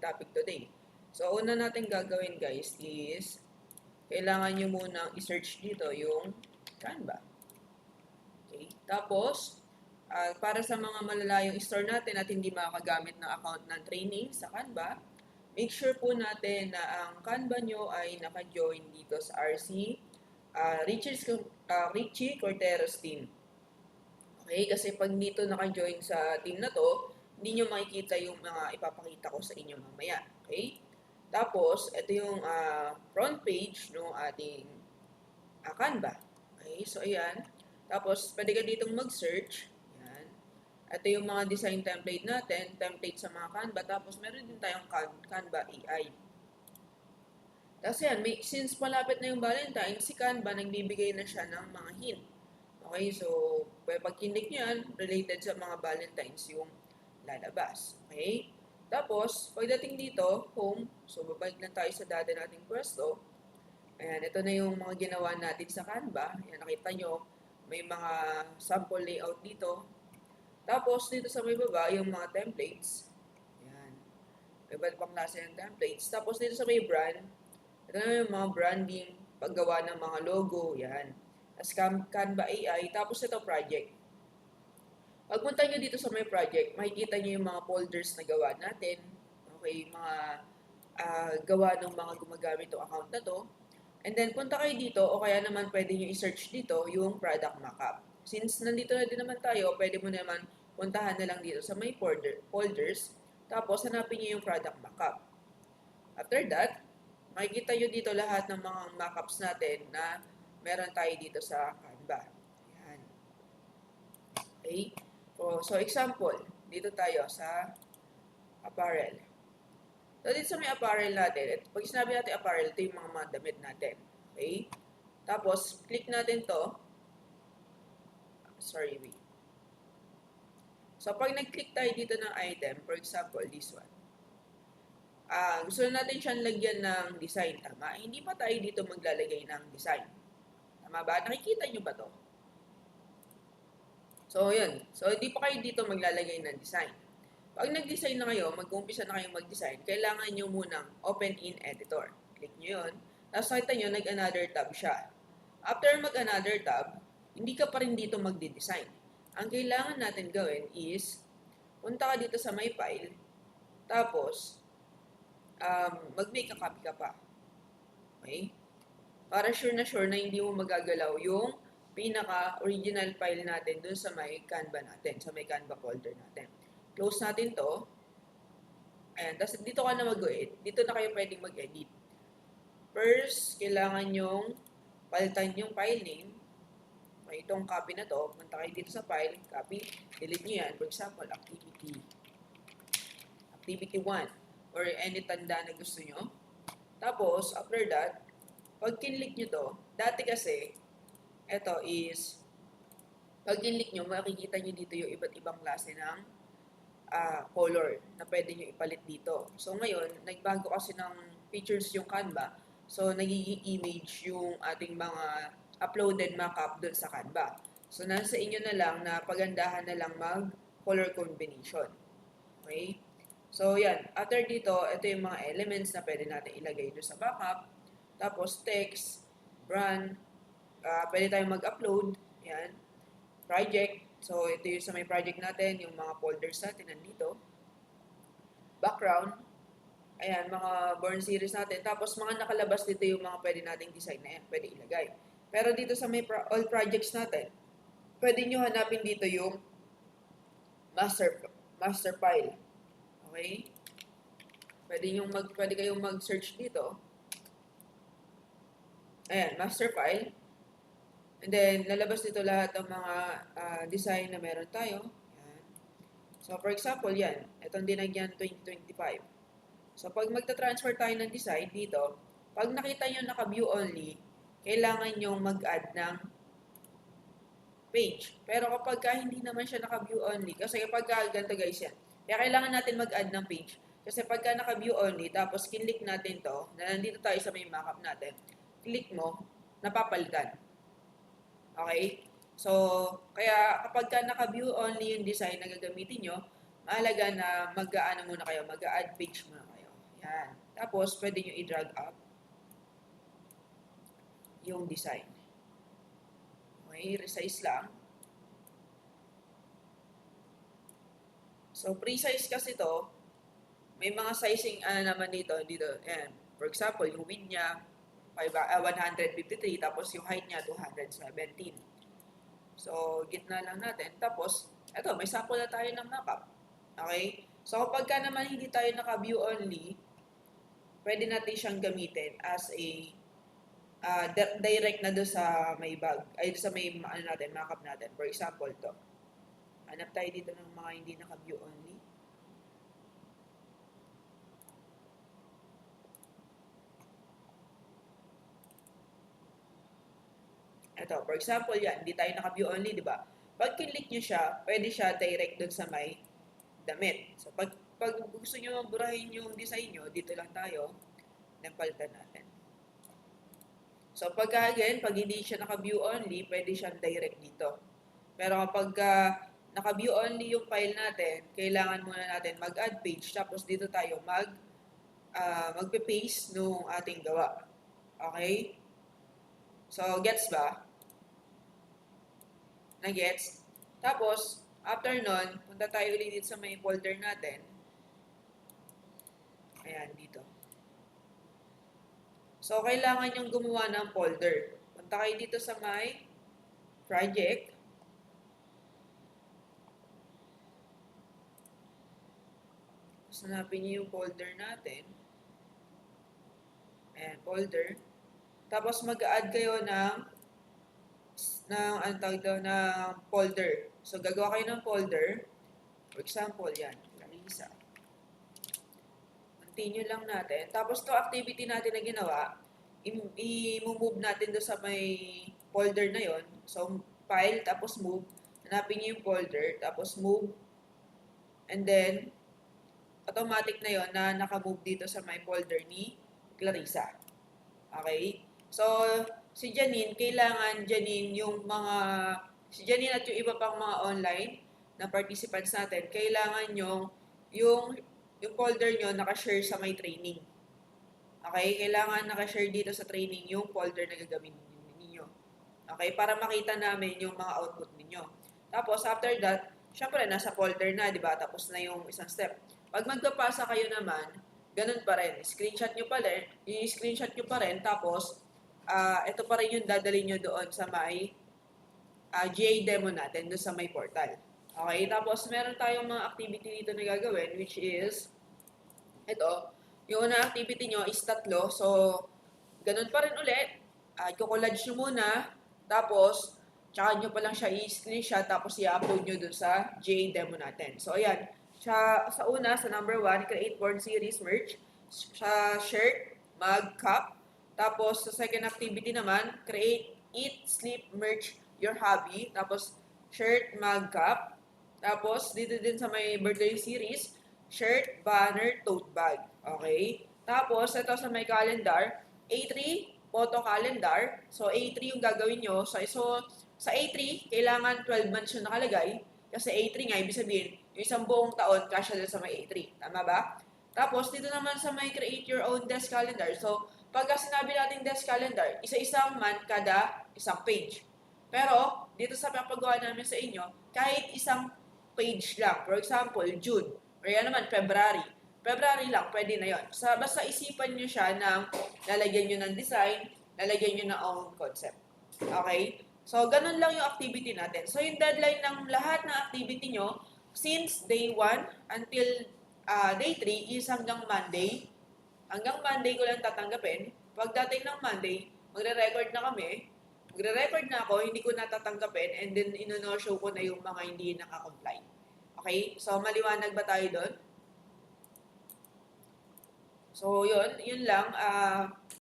topic today. So, una natin gagawin guys is, kailangan nyo munang i-search dito yung Canva. Okay? Tapos, para sa mga malalayong store natin at hindi makagamit ng account ng training sa Canva, make sure po natin na ang Canva nyo ay naka-join dito sa RC Richie Corteros team. Okay? Kasi pag dito naka-join sa team na to, hindi nyo makikita yung mga ipapakita ko sa inyo mamaya. Okay? Tapos, ito yung front page ng ating Canva. Okay? So, ayan. Tapos, pwede ka ditong mag-search. Ayan. Ito yung mga design template natin, template sa mga Canva. Tapos, meron din tayong Canva AI. Tapos yan, since malapit na yung Valentine, si Canva nagbibigay na siya ng mga hint. Okay, so pag kinik nyo yan, related sa mga Valentines yung lalabas. Okay? Tapos, pagdating dito, home, so babalik na tayo sa dati nating pwesto. Ayan, ito na yung mga ginawa natin sa Canva. Ayan, nakita nyo, may mga sample layout dito. Tapos, dito sa may baba, yung mga templates. Ayan, may iba't pang klase ng templates. Tapos, dito sa may brand, ito na yung mga branding, paggawa ng mga logo, yan. As Canva AI, tapos ito project. Pagpunta nyo dito sa may project, makikita nyo yung mga folders na gawa natin. Okay, mga gawa ng mga gumagamit itong account na to. And then, punta kayo dito, o kaya naman pwede nyo i-search dito yung product mockup. Since nandito na din naman tayo, pwede mo naman puntahan na lang dito sa may folders, tapos hanapin nyo yung product mockup. After that, makikita nyo dito lahat ng mga mockups natin na meron tayo dito sa Canva. Ayan. Okay? So, example, dito tayo sa apparel. So, dito sa may apparel natin, pag sinabi natin apparel, ito yung mga damit natin. Okay? Tapos, click natin to. Sorry, wait. So, pag nag-click tayo dito ng item, for example, this one. Gusto natin siyang lagyan ng design, tama? Hindi pa tayo dito maglalagay ng design. Tama ba? Nakikita nyo ba to? So, yun. So, hindi pa kayo dito maglalagay ng design. Pag nag-design na kayo, mag-umpisa na kayong mag-design, kailangan nyo munang open in editor. Click nyo yun. Tapos nakita nyo, nag-another tab siya. After mag-another tab, hindi ka pa rin dito magde-design. Ang kailangan natin gawin is, punta ka dito sa my file, tapos, mag-make a copy ka pa. Okay? Para sure na hindi mo magagalaw yung pinaka-original file natin dun sa may Canva natin, sa may Canva folder natin. Close natin to. Ayan, tapos dito ka na mag-edit. Dito na kayo pwedeng mag-edit. First, kailangan yung palitan yung file name. Okay, itong copy na to, punta kayo dito sa file, copy, delete nyo yan. For example, activity 1 or any tanda na gusto nyo. Tapos, after that, pag kinlik nyo to, dati kasi, ito is, pag kinlik nyo, makikita nyo dito yung iba't ibang klase ng color na pwede nyo ipalit dito. So, ngayon, nagbago kasi ng features yung Canva. So, nagiging image yung ating mga uploaded mockup dun sa Canva. So, nasa inyo na lang na pagandahan na lang mag-color combination. Okay? So, yan. After dito, ito yung mga elements na pwede natin ilagay doon sa backup. Tapos, text, brand, pwede tayong mag-upload. Yan. Project. So, ito yung sa may project natin, yung mga folders natin nandito. Background. Ayan, mga burn series natin. Tapos, mga nakalabas dito yung mga pwede nating design na yan. Pwede ilagay. Pero dito sa may all projects natin, pwede nyo hanapin dito yung master file. Okay? Pwede kayong mag-search dito. Ayan, master file. And then, lalabas dito lahat ng mga design na meron tayo. Ayan. So, for example, yan. Itong dinagyan 2025. So, pag magta-transfer tayo ng design dito, pag nakita nyo naka-view only, kailangan nyo mag-add ng page. Pero kapag hindi naman siya naka-view only, kasi kapag ganito guys yan, kaya kailangan natin mag-add ng page. Kasi pagka naka-view only, tapos kinlik natin to, na nandito tayo sa may mockup natin, click mo, napapalitan. Okay? So, kaya kapag naka-view only yung design na gagamitin nyo, mahalaga na mag-aano muna kayo, mag-add page muna kayo. Yan. Tapos, pwede nyo i-drag up yung design. Okay, resize lang. So, pre-size kasi to, may mga sizing naman dito. Ayan. For example, yung width niya, 153, tapos yung height niya, 217. So, gitna lang natin. Tapos, eto, may sample na tayo ng mockup. Okay? So, kapag ka naman hindi tayo naka-view only, pwede natin siyang gamitin as a direct na doon sa may bag, ay sa may natin, mockup natin. For example, to. Hanap tayo dito ng mga hindi naka-view only. Ito, for example, yan, hindi tayo naka-view only, di ba? Pag kinlik nyo siya, pwede siya direct doon sa may damit. So, pag gusto nyo burahin yung design nyo, dito lang tayo, then palitan natin. So, pag hindi siya naka-view only, pwede siyang direct dito. Pero kapag naka-view only yung file natin, kailangan muna natin mag-add page, tapos dito tayo magpe-paste nung ating gawa. Okay? So, gets ba? Na-gets? Tapos, after nun, punta tayo ulit dito sa may folder natin. Ayan, dito. So, kailangan yung gumawa ng folder. Punta kayo dito sa may project. Hanapin niyo yung folder natin. Ayan, folder. Tapos, mag-add kayo ng folder. So, gagawa kayo ng folder. For example, yan. Larissa. Continue lang natin. Tapos, to activity natin na ginawa, i-move natin doon sa may folder na yon. So, file, tapos move. Hanapin niyo yung folder, tapos move. And then, automatic na yon na naka-move dito sa my folder ni Clarissa. Okay? So, si Janine, kailangan Janine si Janine at yung iba pang mga online na participants natin, kailangan yung folder nyo nakashare sa may training. Okay? Kailangan nakashare dito sa training yung folder na gagamitin ninyo. Okay? Para makita namin yung mga output ninyo. Tapos, after that, syempre, nasa folder na, di ba? Tapos na yung isang step. Pag magpapasa kayo naman, ganun pa rin. I-screenshot nyo pa rin, tapos, ito pa rin yung dadalhin nyo doon sa may GA demo natin, doon sa may portal. Okay, tapos meron tayong mga activity dito na gagawin, which is, ito, yung unang activity nyo is 3. So, ganun pa rin ulit. I-collage nyo muna, tapos, tsaka nyo pa lang siya i-screenshot, tapos i-upload nyo doon sa GA demo natin. So, ayan. Sa una, sa number 1, create board series merch. Sa shirt, mug, cup. Tapos, sa second activity naman, create, eat, sleep, merch, your hobby. Tapos, shirt, mug, cup. Tapos, dito din sa may birthday series, shirt, banner, tote bag. Okay? Tapos, ito sa may calendar, A3, photo calendar. So, A3 yung gagawin nyo. So sa A3, kailangan 12 months yung nakalagay. Kasi A3 nga, ibig sabihin, yung isang buong taon, kasya din sa may A3. Tama ba? Tapos, dito naman sa may create your own desk calendar. So, pagka sinabi natin desk calendar, isa-isang month kada isang page. Pero, dito sa papagawa namin sa inyo, kahit isang page lang. For example, June. Or yan naman, February. February lang, pwede na yon. Basta isipan nyo siya ng lalagyan nyo ng design, lalagyan nyo ng own concept. Okay? So, ganun lang yung activity natin. So, yung deadline ng lahat ng activity nyo, since day 1 until day 3 is hanggang Monday. Hanggang Monday ko lang tatanggapin. Pagdating ng Monday, magre-record na kami. Magre-record na ako, hindi ko natatanggapin, and then ino-show ko na yung mga hindi nakakomply. Okay? So, maliwanag ba tayo doon? So, yun lang.